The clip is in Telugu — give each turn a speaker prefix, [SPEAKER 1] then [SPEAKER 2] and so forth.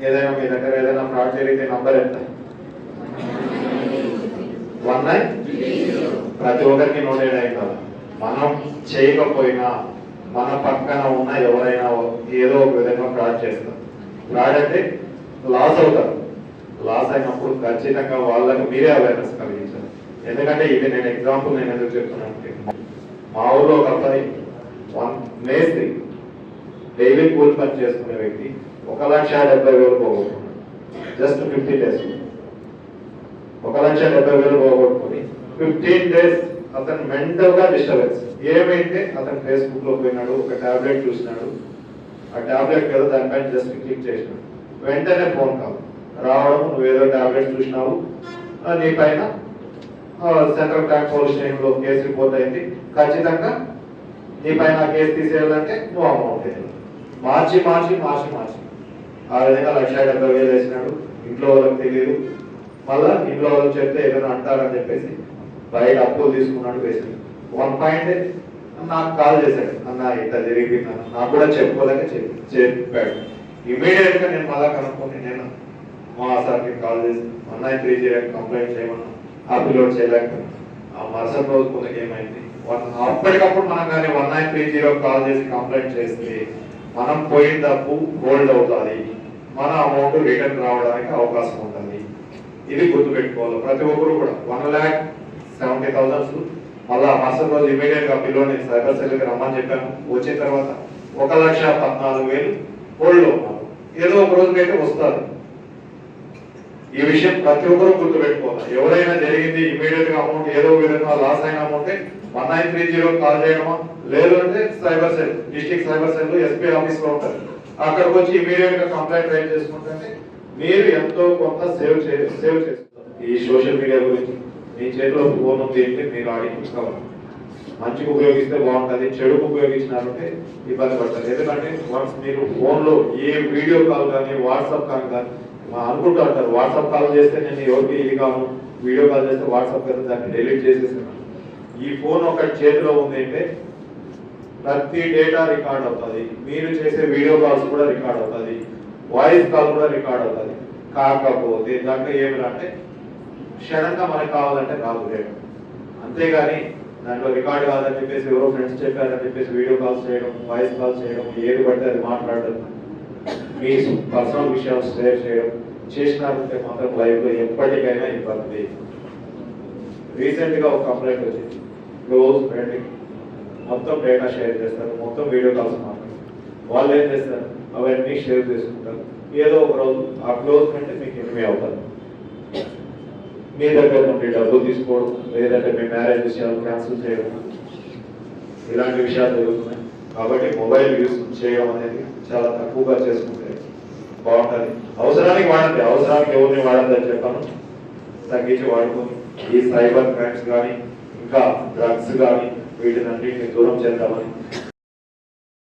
[SPEAKER 1] ఏదైనా మీ దగ్గర ఏదైనా ఫ్రాడ్ జరిగితే నంబర్ ఎంత? 1930. ప్రతి ఒక్కరికి నోటెడ్ అయి కాదు. మనం చేయకపోయినా మన పక్కన ఉన్న ఎవరైనా ఏదో ఒక విధంగా ఫ్రాడ్ చేస్తారు. ఫ్రాడ్ అంటే లాస్ అవుతారు. లాస్ అయినప్పుడు ఖచ్చితంగా వాళ్ళకి మీరే అవేర్నెస్ కలిగించాలి. ఎందుకంటే ఇది నేను ఎగ్జాంపుల్ నేను ఎందుకు చెప్తున్నానంటే, మా ఊళ్ళో ఒక అబ్బాయి మేస్త్రి డైలీ కూలి పని చేసుకునే వ్యక్తి 1,70,000 పోగొట్టుకున్నాడు. జస్ట్ 15 days 1,70,000 పోగొట్టుకుని 15 days అతను మెంటల్ గా డిస్టర్బెన్స్. ఏమైతే అతను ఫేస్బుక్ లో పోయినాడు, ఒక టాబ్లెట్ చూసినాడు, ఆ టాబ్లెట్ కదా దానిపైన జస్ట్ క్లిక్ చేసినాడు, వెంటనే ఫోన్ కాల్ రావడం, నువ్వేదో టాబ్లెట్ చూసినావు, నీ పైన సెంట్రల్ బ్యాంక్ పోలీస్ స్టేషన్ లో కేసు రిపోర్ట్ అయింది, ఖచ్చితంగా నీ పైన కేసు తీసేయాలంటే నువ్వు అమౌంట్ వేయాలి. మార్చి ఆ విధంగా 1,70,000 వేసినాడు. ఇంట్లో వాళ్ళకి తెలియదు. మళ్ళా ఇంట్లో వాళ్ళకి చెప్తే ఏదైనా అంటారని చెప్పేసి బయట అప్పులు తీసుకున్నాడు, వేసాడు. 1 పాయింట్ నాకు కాల్ చేశాడు, అన్న ఇట్లా జరిగింది, నాకు కూడా చెప్పుకోలేక చెప్పాడు. ఇమీడియట్ గా నేను మళ్ళా కనుక్కొని నేను మా సార్కి కాల్ చేసి 1930 కంప్లైంట్ చేయమన్నా. ఆ పిల్లోడ్ చేయలేకపోయినా ఆ మరుసటి రోజు కొందరికి ఏమైంది, అప్పటికప్పుడు మనం కానీ 1930 కాల్ చేసి కంప్లైంట్ చేస్తే మనం పోయిన డబ్బు హోల్డ్ అవుతుంది, మన అమౌంట్ రిటర్న్ రావడానికి అవకాశం ఉంటుంది. ఇది గుర్తుపెట్టుకోవాలి ప్రతి ఒక్కరు కూడా. 1,70,000 మళ్ళా మరుసటి రోజు ఇమీడియట్ గా పిల్లోని సైబర్ సెల్కి రమ్మని చెప్పాను. వచ్చిన తర్వాత 1,14,000 హోల్డ్ ఉన్నారు. ఏదో ఒక రోజుకైతే వస్తారు. ఈ విషయం ప్రతి ఒక్కరూ గుర్తుపెట్టుకోవాలి. ఎవరైనా జరిగింది ఇమీడియట్ గా అమౌంట్ ఏదో విధంగా లాస్ అయిన అమౌంట్ 1930 కాల్ చేయడమా, లేదు అంటే cyber cell, district cyber cell SP office లో ఉంటారు, అక్కడికి వచ్చి ఇమీడియట్ గా కంప్లైంట్ రైజ్ చేసుకుంటే మీరు ఎంతో కొంత సేవ్ చేస్తారు. ఈ సోషల్ మీడియా గురించి మీ చేతిలో ఫోన్ ఉంది అంటే మీరు ఆడించుకోవాలి. మంచిగా ఉపయోగిస్తే బాగుంటుంది, చెడుకు ఉపయోగించినారంటే ఇబ్బంది పడతారు. ఎందుకంటే వన్స్ మీరు ఫోన్ లో ఏ వీడియో కాల్ కానీ వాట్సాప్ కాల్ కానీ అనుకుంటూ ఉంటారు, వాట్సాప్ కాల్ చేస్తే నేను ఎవరికి ఇది కాను, వీడియో కాల్ చేస్తే వాట్సాప్ కదా దాన్ని డిలీట్ చేసేసాను. ఈ ఫోన్ ఒక చేతిలో ఉంది అంటే ప్రతి డేటా రికార్డ్ అవుతుంది. మీరు చేసే వీడియో కాల్స్ కూడా రికార్డ్ అవుతుంది, వాయిస్ కాల్ కూడా రికార్డ్ అవుతుంది. కాకపోతే దాంట్లో ఏమిటంటే క్షణంగా మనకు కావాలంటే రాదు డేటా. అంతేగాని దాంట్లో రికార్డ్ కాదని చెప్పేసి ఎవరో ఫ్రెండ్స్ చెప్పారని చెప్పేసి వీడియో కాల్స్ చేయడం, వాయిస్ కాల్స్ చేయడం, ఏది పడితే అది మాట్లాడడం, మీ పర్సనల్ విషయాలు షేర్ చేయడం చేసినారంటే మాత్రం లైఫ్ లో ఎప్పటికైనా ఇబ్బంది. రీసెంట్ గా ఒక కంప్లైంట్ వచ్చింది, క్లోజ్ ఫ్రెండ్ మొత్తం డేటా షేర్ చేస్తారు, మొత్తం వీడియో కాల్స్ మాట్లాడతారు. వాళ్ళు ఏం చేస్తారు, అవన్నీ షేర్ చేసుకుంటారు. ఏదో ఒక రోజు ఆ క్లోజ్ ఫ్రెండ్ మీకు ఎనిమి అవుతారు. మీ దగ్గర నుండి డబ్బు తీసుకోవడం, లేదంటే మీ మ్యారేజ్ విషయాలు క్యాన్సిల్ చేయడం, ఇలాంటి విషయాలు జరుగుతున్నాయి. కాబట్టి మొబైల్ యూజ్ చేయడం అనేది చాలా తక్కువగా చేసుకుంటే బాగుంటుంది. అవసరానికి వాడండి, అవసరానికి ఎవరిని వాడద్దని చెప్పాను, తగ్గించి వాడుకొని ఈ సైబర్ క్రైమ్స్ కానీ ఇంకా డ్రగ్స్ కానీ వీటినన్నింటినీ దూరం చేద్దామని